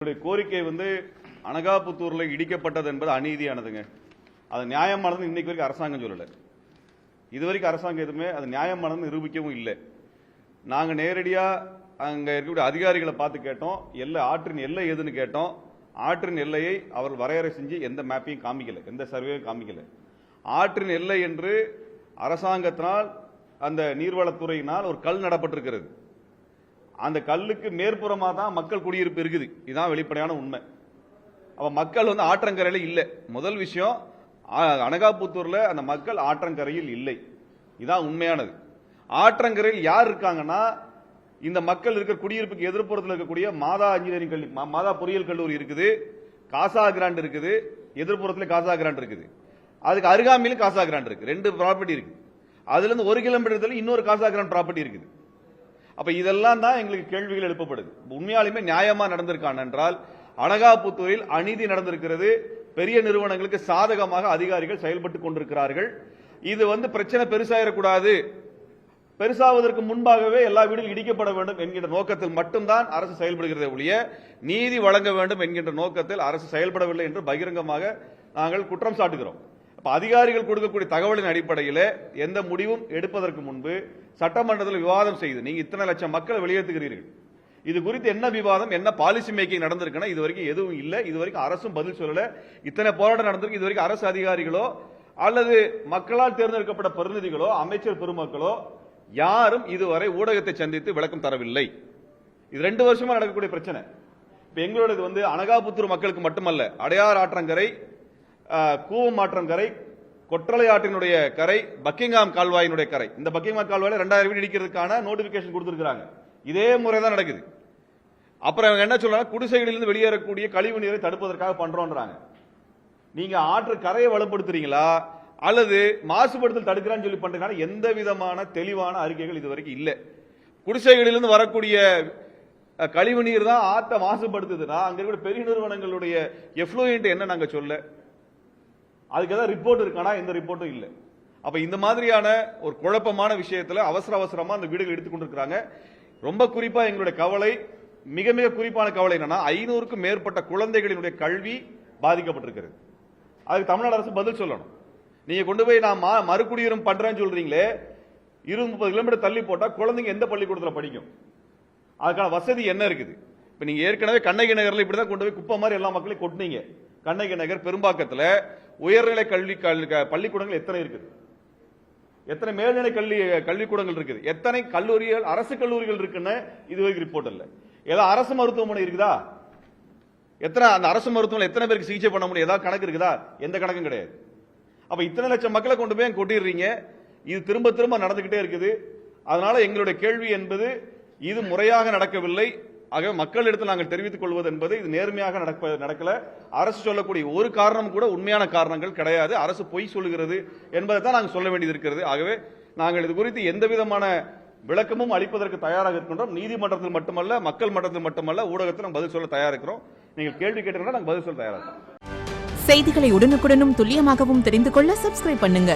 கோரிக்கை அனகாபுத்தூர்ல இடிக்கப்பட்டது என்பது அநீதியானதுங்க. அது நியாயமானது இன்னைக்கு வரைக்கும் அரசாங்கம் சொல்லல. இதுவரைக்கும் அரசாங்கம் எதுவுமே அது நியாயமானது நிரூபிக்கவும் இல்லை. நாங்க நேரடியா அங்க இருக்கக்கூடிய அதிகாரிகளை பார்த்து கேட்டோம். ஆற்றின் எல்லை எதுன்னு கேட்டோம். ஆற்றின் எல்லையை அவர் வரையறை செஞ்சு எந்த மேப்பையும் காமிக்கல, எந்த சர்வேயும் காமிக்கல. ஆற்றின் எல்லை என்று அரசாங்கத்தினால் அந்த நீர்வளத்துறையினால் ஒரு கல் நடப்பட்டிருக்கிறது. அந்த கல்லுக்கு மேற்புறமா தான் மக்கள் குடியிருப்பு இருக்குது. இதுதான் வெளிப்படையான உண்மை. அப்ப மக்கள் ஆற்றங்கரையில இல்லை. முதல் விஷயம், அனகாபுத்தூர்ல அந்த மக்கள் ஆற்றங்கரையில் இல்லை. இதுதான் உண்மையானது. ஆற்றங்கரையில் யார் இருக்காங்கன்னா, இந்த மக்கள் இருக்கிற குடியிருப்புக்கு எதிர்ப்புறத்தில் இருக்கக்கூடிய மாதா இன்ஜினியரிங் கல்லூரி, மாதா பொறியியல் கல்லூரி இருக்குது, காசா கிராண்ட் இருக்குது, எதிர்ப்புறத்தில் காசா கிராண்ட் இருக்குது, அதுக்கு அருகாமையிலும் காசா கிராண்ட் இருக்கு. 2 ப்ராப்பர்ட்டி இருக்கு. அதுல இருந்து 1 கிலோமீட்டர் இன்னொரு காசா கிராண்ட் ப்ராப்பர்ட்டி இருக்குது. அப்ப இதெல்லாம் தான் எங்களுக்கு கேள்விகள் எழுப்பப்படுது. உண்மையாலுமே நியாயமா நடந்திருக்கான் என்றால், அனகாபுத்தூரில் அநீதி நடந்திருக்கிறது. பெரிய நிறுவனங்களுக்கு சாதகமாக அதிகாரிகள் செயல்பட்டுக் கொண்டிருக்கிறார்கள். இது பிரச்சனை பெருசாயிடக்கூடாது, பெருசாவதற்கு முன்பாகவே எல்லா வீடுகளும் இடிக்கப்பட வேண்டும் என்கின்ற நோக்கத்தில் மட்டும்தான் அரசு செயல்படுகிறதே ஒழிய நீதி வழங்க வேண்டும் என்கின்ற நோக்கத்தில் அரசு செயல்படவில்லை என்று பகிரங்கமாக நாங்கள் குற்றம் சாட்டுகிறோம். அதிகாரிகள் கொடுக்கக்கூடிய தகவலின் அடிப்படையில் எந்த முடிவும் எடுப்பதற்கு முன்பு சட்டமன்றத்தில் விவாதம் செய்து, நீங்க இத்தனை லட்சம் மக்களை வெளியேற்றுகிறீர்கள், இது குறித்து என்ன விவாதம், என்ன பாலிசி மேக்கிங் நடந்திருக்குன்னா இதுவரைக்கும் எதுவும் இல்லை. இதுவரைக்கும் அரசும் பதில் சொல்லல. இத்தனை போராட்டம் நடந்திருக்கு. இதுவரைக்கும் அரசு அதிகாரிகளோ அல்லது மக்களால் தேர்ந்தெடுக்கப்பட்ட பிரதிநிதிகளோ அமைச்சர் பெருமக்களோ யாரும் இதுவரை ஊடகத்தை சந்தித்து விளக்கம் தரவில்லை. இது 2 வருஷமா நடக்கக்கூடிய பிரச்சனை. இப்ப எங்களோட அனகாபுத்தூர் மக்களுக்கு மட்டுமல்ல, அடையார் ஆற்றங்கரை, கூவம் ஆற்றங்கரை, கொற்றலை ஆற்றினுடைய கரை, பக்கிங்ஹாம் கால்வாயினுடைய கரை, இந்த பக்கிங்ஹாம் கால்வாயில 2000 வீடு இடிக்கிறதுக்கான நோட்டிபிகேஷன் கொடுத்திருக்காங்க. இதே முறைதான் நடக்குது. அப்புறம் என்ன சொல்றாங்க, குடிசைகளிலிருந்து வெளியேறக்கூடிய கழிவு நீரை தடுப்பதற்காக பண்றோம்ன்றாங்க. நீங்க ஆற்று கரையை வலுப்படுத்துறீங்களா அல்லது மாசுபடுத்தல் தடுக்கிறான்னு சொல்லி பண்றீங்கன்னா எந்த விதமான தெளிவான அறிக்கைகள் இதுவரைக்கும் இல்லை. குடிசைகளிலிருந்து வரக்கூடிய கழிவு நீர் தான் ஆற்றை மாசுபடுத்துதுன்னா அங்க இருக்கிற பெரிய நிறுவனங்களுடைய எஃப்ளூயன்ட் என்ன நாங்க சொல்ல, அதுக்கு ஏதாவது ரிப்போர்ட் இருக்கானா? எந்த ரிப்போர்ட்டும் இல்லை. அப்ப இந்த மாதிரியான ஒரு குழப்பமான விஷயத்துல அவசரமா அந்த வீடுகள் எடுத்துக்கொண்டிருக்கிறாங்க. ரொம்ப குறிப்பா எங்களுடைய கவலை, மிக மிக குறிப்பான கவலை என்னன்னா, 500க்கும் மேற்பட்ட குழந்தைகளினுடைய கல்வி பாதிக்கப்பட்டிருக்கிறது. அதுக்கு தமிழ்நாடு அரசு பதில் சொல்லணும். நீங்க கொண்டு போய் நான் மறுகுடியுரிமை பண்றேன்னு சொல்றீங்களே, 20-30 கிலோமீட்டர் தள்ளி போட்டா குழந்தைங்க எந்த பள்ளிக்கூடத்தில் படிக்கும்? அதுக்கான வசதி என்ன இருக்குது? இப்ப நீங்க ஏற்கனவே கண்ணகி நகர்ல இப்படிதான் கொண்டு போய் குப்பை மாதிரி எல்லா மக்களையும் கொட்டினீங்க. கண்ணகி நகர், பெரும்பாக்கத்தில் உயர்நிலை கல்வி பள்ளிக்கூடங்கள் எத்தனை இருக்குது? எத்தனை மேல்நிலை கல்விக்கூடங்கள் இருக்குது? எத்தனை கல்லூரிகள், அரசு கல்லூரிகள் இருக்குன்னு இதுவரைக்கும் ரிப்போர்ட் இல்லை. ஏதாவது அரசு மருத்துவமனை இருக்குதா? எத்தனை அந்த அரசு மருத்துவமனை எத்தனை பேருக்கு சிகிச்சை பண்ண முடியும்? ஏதாவது கணக்கு இருக்குதா? எந்த கணக்கும் கிடையாது. அப்ப இத்தனை லட்சம் மக்களை கொண்டு போய் கொட்டிடுறீங்க. இது திரும்ப திரும்ப நடந்துகிட்டே இருக்குது. அதனால எங்களுடைய கேள்வி என்பது, இது முறையாக நடக்கவில்லை. ஆக மக்களிடத்தில் நாங்கள் தெரிவித்துக் கொள்வது என்பது இது நேர்மையாக நடக்கல. அரசு சொல்லக்கூடிய ஒரு காரணம் கூட உண்மையான காரணங்கள் கிடையாது. அரசு பொய் சொல்லுகிறது என்பதை தான் நாங்கள் சொல்ல வேண்டியது இருக்கிறது. ஆகவே நாங்கள் இது குறித்து எந்த விதமான விளக்கமும் அளிப்பதற்கு தயாராக இருக்கின்றோம். நீதிமன்றத்தில் மட்டுமல்ல, மக்கள் மன்றத்தில் மட்டுமல்ல, ஊடகத்தில் பதில் சொல்ல தயாரா இருக்கிறோம். நீங்கள் கேள்வி கேட்டீங்கன்னா நாங்கள் பதில் சொல்ல தயாரா இருக்கோம். செய்திகளை உடனுக்குடனும் துல்லியமாகவும் தெரிந்து கொள்ள சப்ஸ்கிரைப் பண்ணுங்க.